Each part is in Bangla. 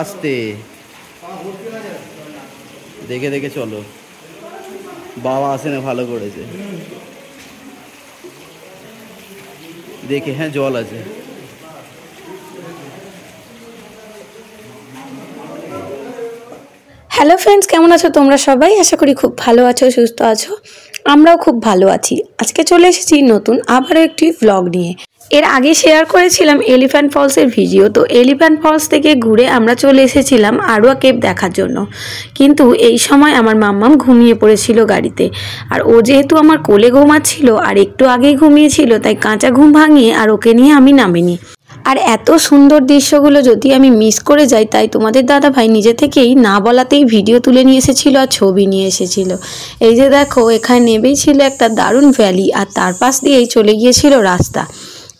আস্তে দেখে দেখে চলো, বাবা আসে না, ভালো করেছে দেখে। হ্যাঁ জল আছে। হ্যালো ফ্রেন্ডস, কেমন আছো তোমরা সবাই? আশা করি খুব ভালো আছো, সুস্থ আছো। আমরাও খুব ভালো আছি। আজকে চলে এসেছি নতুন আবারও একটি ভ্লগ নিয়ে। এর আগে শেয়ার করেছিলাম এলিফ্যান্ট ফলসের ভিডিও। তো এলিফ্যান্ট ফলস থেকে ঘুরে আমরা চলে এসেছিলাম আরোয়া কেভ দেখার জন্য। কিন্তু এই সময় আমার মাম্মাম ঘুমিয়ে পড়েছিল গাড়িতে। আর ও যেহেতু আমার কোলে ঘুমাচ্ছিল আর একটু আগেই ঘুমিয়েছিল, তাই কাঁচা ঘুম ভাঙিয়ে আর ওকে নিয়ে আমি নামিনি। আর এত সুন্দর দৃশ্যগুলো যদি আমি মিস করে যাই, তাই তোমাদের দাদা ভাই নিজে থেকেই না বলাতেই ভিডিও তুলে নিয়ে এসেছিল আর ছবি নিয়ে এসেছিল। এই যে দেখো, এখানে নেবেই ছিল একটা দারুণ ভ্যালি, আর তার পাশ দিয়েই চলে গিয়েছিল রাস্তা।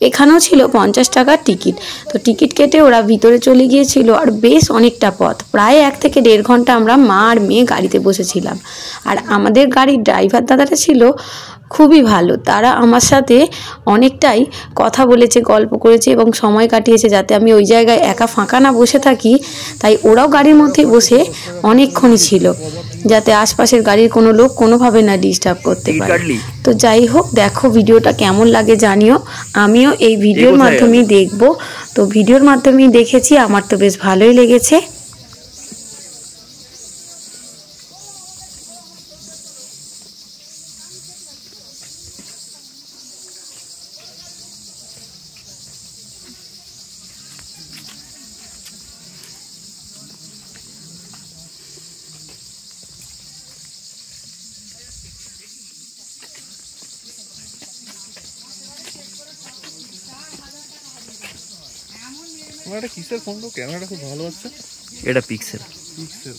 এখানেও ছিল 50 টাকার টিকিট। তো টিকিট কেটে ওরা ভিতরে চলে গিয়েছিল, আর বেশ অনেকটা পথ, প্রায় 1 থেকে 1.5 ঘন্টা আমরা মা আর মেয়ে গাড়িতে বসেছিলাম। আর আমাদের গাড়ির ড্রাইভার দাদাটা ছিল খুবই ভালো। তারা আমার সাথে অনেকটাই কথা বলেছে, গল্প করেছে এবং সময় কাটিয়েছে, যাতে আমি ওই জায়গায় একা ফাঁকা না বসে থাকি। তাই ওরাও গাড়ির মধ্যে বসে অনেকক্ষণই ছিল, যাতে আশপাশের গাড়ির কোনো লোক কোনোভাবে না ডিস্টার্ব করতে পারে। তো যাই হোক, দেখো ভিডিওটা কেমন লাগে জানিও। আমিও এই ভিডিওর মাধ্যমেই দেখব। তো ভিডিওর মাধ্যমেই দেখেছি, আমার তো বেশ ভালোই লেগেছে। এটা কিসের ফোন? ক্যামেরাটা খুব ভালো আছে। এটা পিক্সেল। পিক্সেল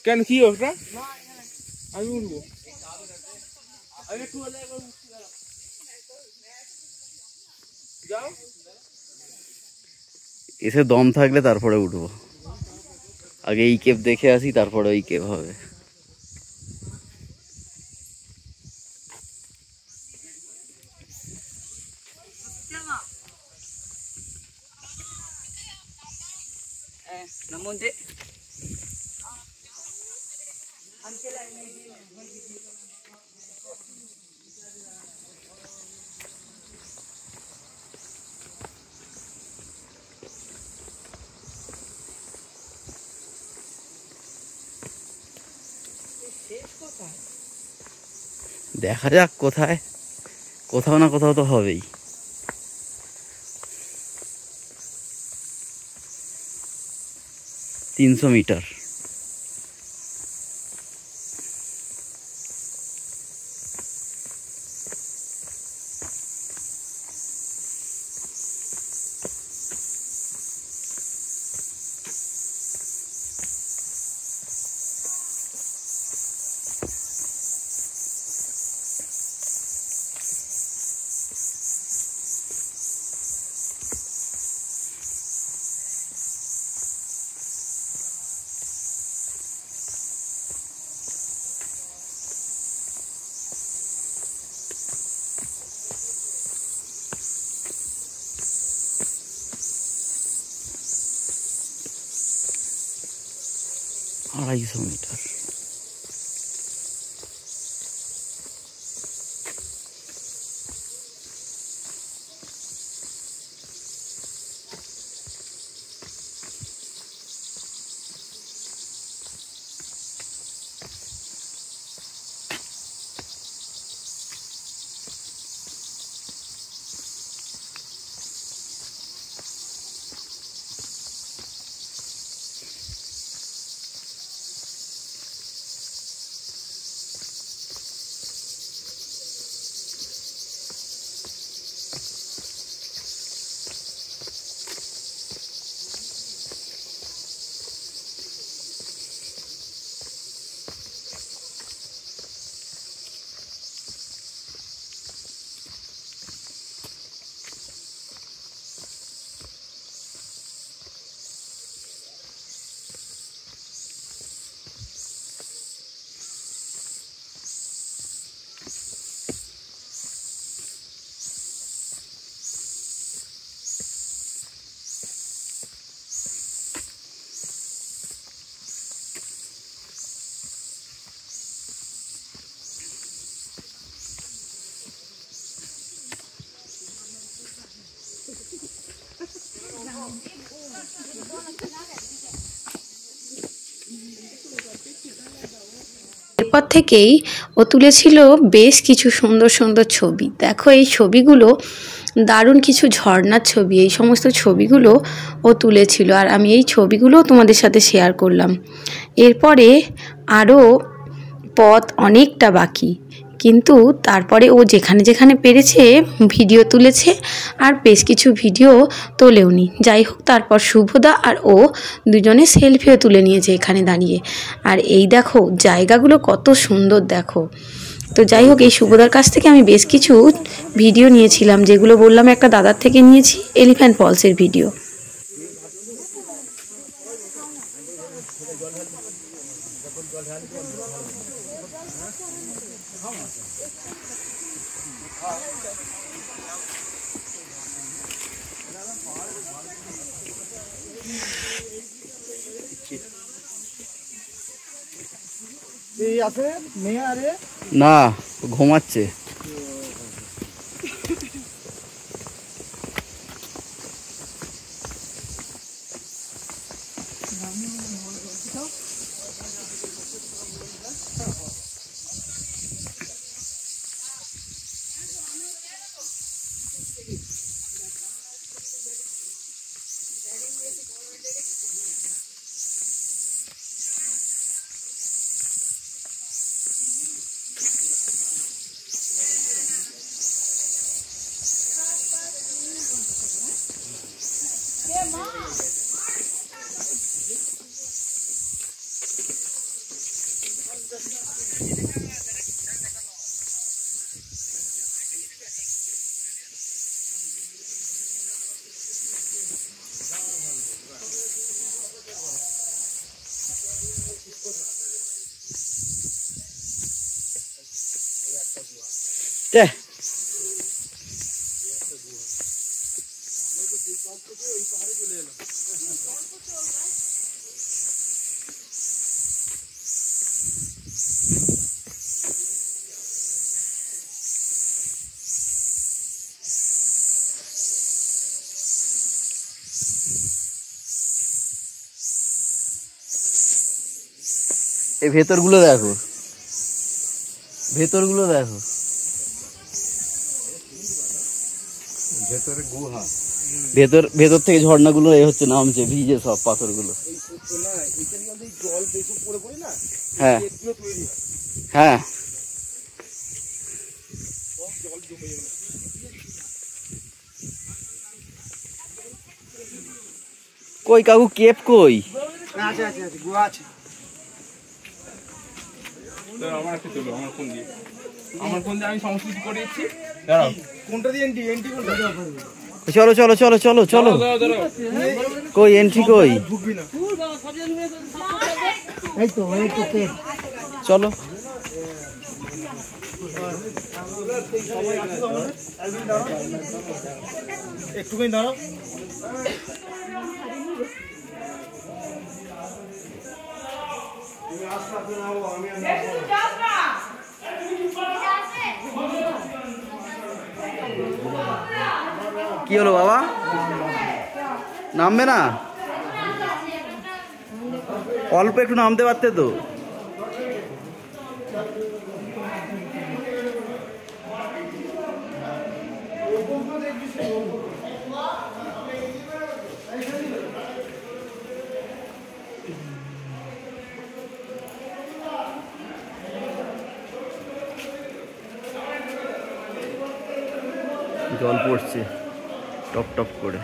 কেন, কি ওটা? আমি উঠবো। এসে দম থাকলে তারপরে উঠবো। আগে এই কেভ দেখে আসি, তারপরে ওই কেভ হবে। দেখা যাক কোথায়, কোথাও না কোথাও তো হবেই। 300 মিটার। আড়াইশো মিটার। এরপর থেকেই ও তুলেছিল বেশ কিছু সুন্দর সুন্দর ছবি। দেখো এই ছবিগুলো দারুণ কিছু ঝর্ণার ছবি, এই সমস্ত ছবিগুলো ও তুলেছিল আর আমি এই ছবিগুলো তোমাদের সাথে শেয়ার করলাম। এরপরে আরও পথ অনেকটা বাকি, কিন্তু তারপরে ও যেখানে যেখানে পেরেছে ভিডিও তুলেছে আর বেশ কিছু ভিডিও তোলেওনি। যাই হোক, তারপর শুভদা আর ও দুজনে সেলফিও তুলে নিয়েছে এখানে দাঁড়িয়ে। আর এই দেখো জায়গাগুলো কত সুন্দর দেখো। তো যাই হোক, এই শুভদার কাছ থেকে আমি বেশ কিছু ভিডিও নিয়েছিলাম, যেগুলো বললাম একটা দাদার থেকে নিয়েছি, এলিফ্যান্ট ফলসের ভিডিও। না, ঘুমাচ্ছে। এই ভেতরগুলো দেখো, ভেতরগুলো দেখো, ভেতরে গুহা, ভেতর ভেতর থেকে ঝর্ণাগুলো এই হচ্ছে নামছে, ভিজে সব পাথরগুলো। হ্যাঁ হ্যাঁ, কই কাকু কেপ কই? আমার একটা চলো, আমার ফোন দিয়ে, আমার ফোন দিয়ে আমি সমস্ত কিছু করে দিচ্ছি। দাঁড়াও, কোনটা দিয়ে এন্ট্রি, এন্ট্রি কোনটা? চলো চলো চলো চলো চলো, কই এন্ট্রি কই? চলো একটুখানি দাঁড়াও। কি হলো বাবা, নামবে না? অল্প একটু নামতে পারতে তো। জল পড়ছে টপ টপ করে।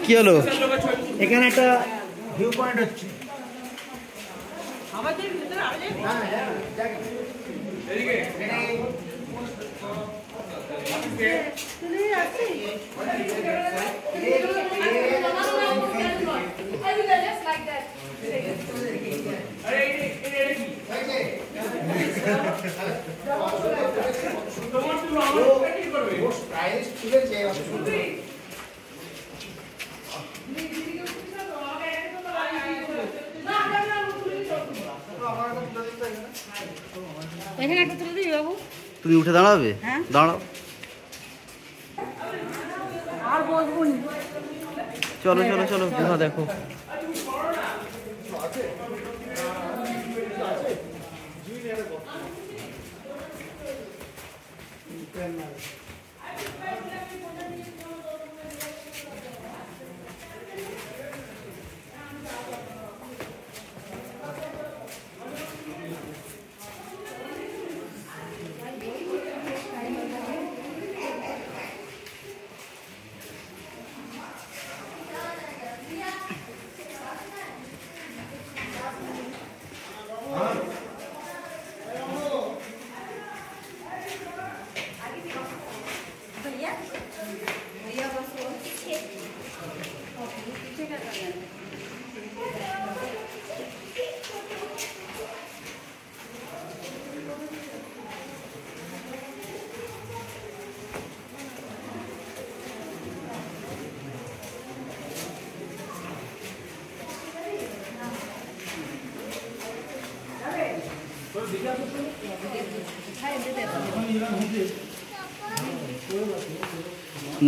কি হলো? এখানে একটা ভিউ পয়েন্ট হচ্ছে। তুমি উঠে দাঁড়াবে? দাঁড়াও, চলো চলো চলো, গুহা দেখো।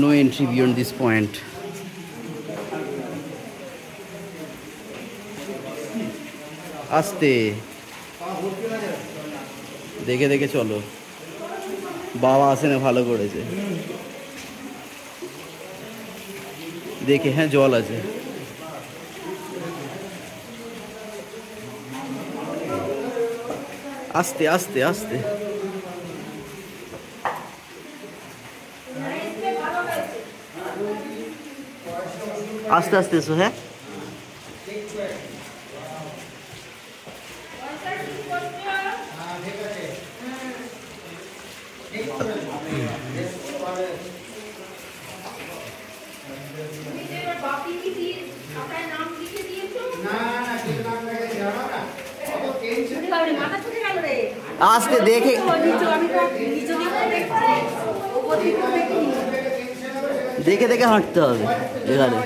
No entry beyond this point. আস্তে দেখে দেখে চলো, বাবা আসে না, ভালো করেছে দেখে। হ্যাঁ, জল আছে। আস্তে আস্তে আস্তে আস্তে আস্তে এসো। হ্যাঁ, আস্তে দেখে দেখে দেখে হাঁটতে হবে এখানে।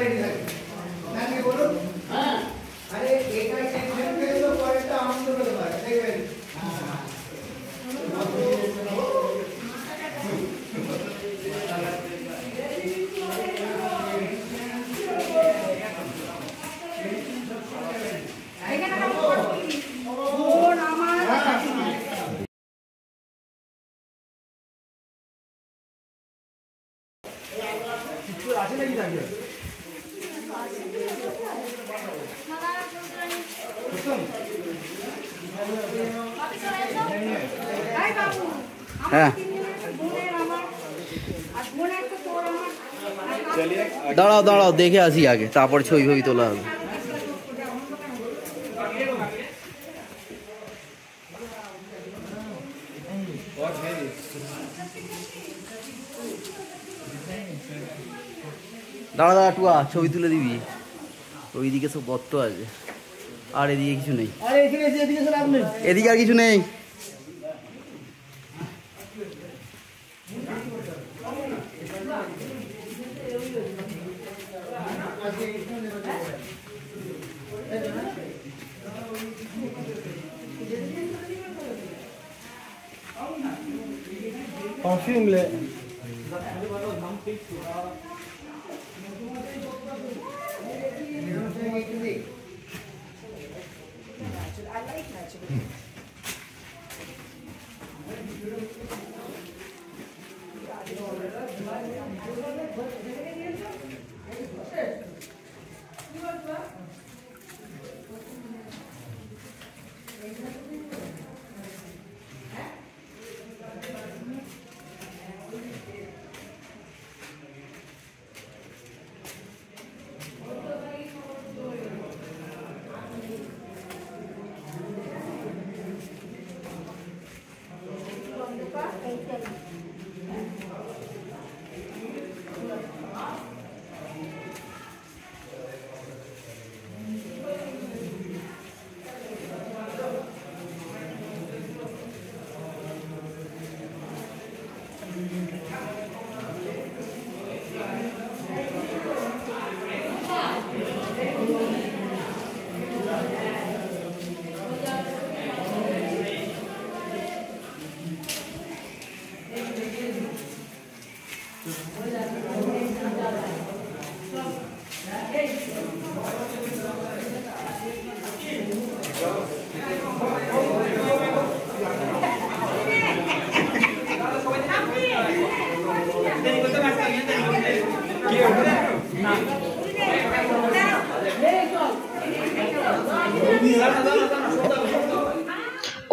হ্যাঁ, দাঁড়াও দাঁড়াও, দেখে আসি আগে, তারপর ছবি ছবি তোলা হবে। দাঁড়া দাঁড়া টুয়া, ছবি তুলে দিবি। ওইদিকে সব গর্ত আছে, আর এদিকে কিছু নেই। এদিকে আর কিছু নেই।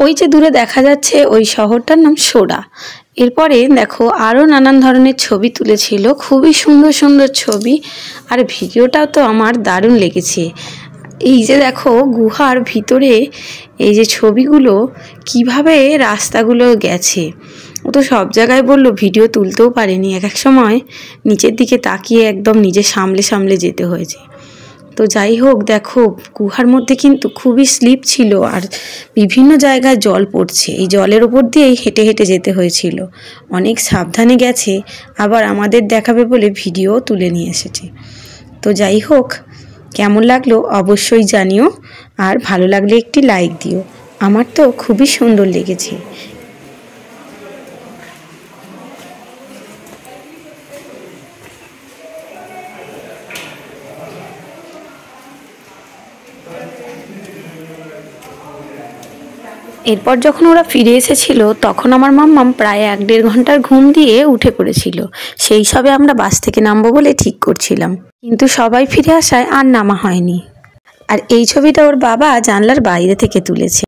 ওই যে দূরে দেখা যাচ্ছে ওই শহরটার নাম সোডা। এরপরে দেখো আরও নানান ধরনের ছবি তুলেছিল, খুবই সুন্দর সুন্দর ছবি। আর ভিডিওটাও তো আমার দারুণ লেগেছে। এই যে দেখো গুহার ভিতরে এই যে ছবিগুলো কিভাবে রাস্তাগুলো গেছে, ও তো সব জায়গায় বললো ভিডিও তুলতেও পারেনি, এক এক সময় নিচের দিকে তাকিয়ে একদম নিজে সামলে সামলে যেতে হয়েছে। তো যাই হোক, দেখো গুহার মধ্যে কিন্তু খুবই স্লিপ ছিল আর বিভিন্ন জায়গায় জল পড়ছে। এই জলের ওপর দিয়েই হেঁটে হেঁটে যেতে হয়েছিল। অনেক সাবধানে গেছে, আবার আমাদের দেখাবে বলে ভিডিও তুলে নিয়ে এসেছে। তো যাই হোক, কেমন লাগলো অবশ্যই জানিও, আর ভালো লাগলে একটি লাইক দিও। আমার তো খুবই সুন্দর লেগেছে। এরপর যখন ওরা ফিরে এসেছিল তখন আমার মাম্মাম প্রায় 1-1.5 ঘন্টার ঘুম দিয়ে উঠে পড়েছিল। সেই সবে আমরা বাস থেকে নামবো বলে ঠিক করছিলাম, কিন্তু সবাই ফিরে আসায় আর নামা হয়নি। আর এই ছবিটা ওর বাবা জানলার বাইরে থেকে তুলেছে।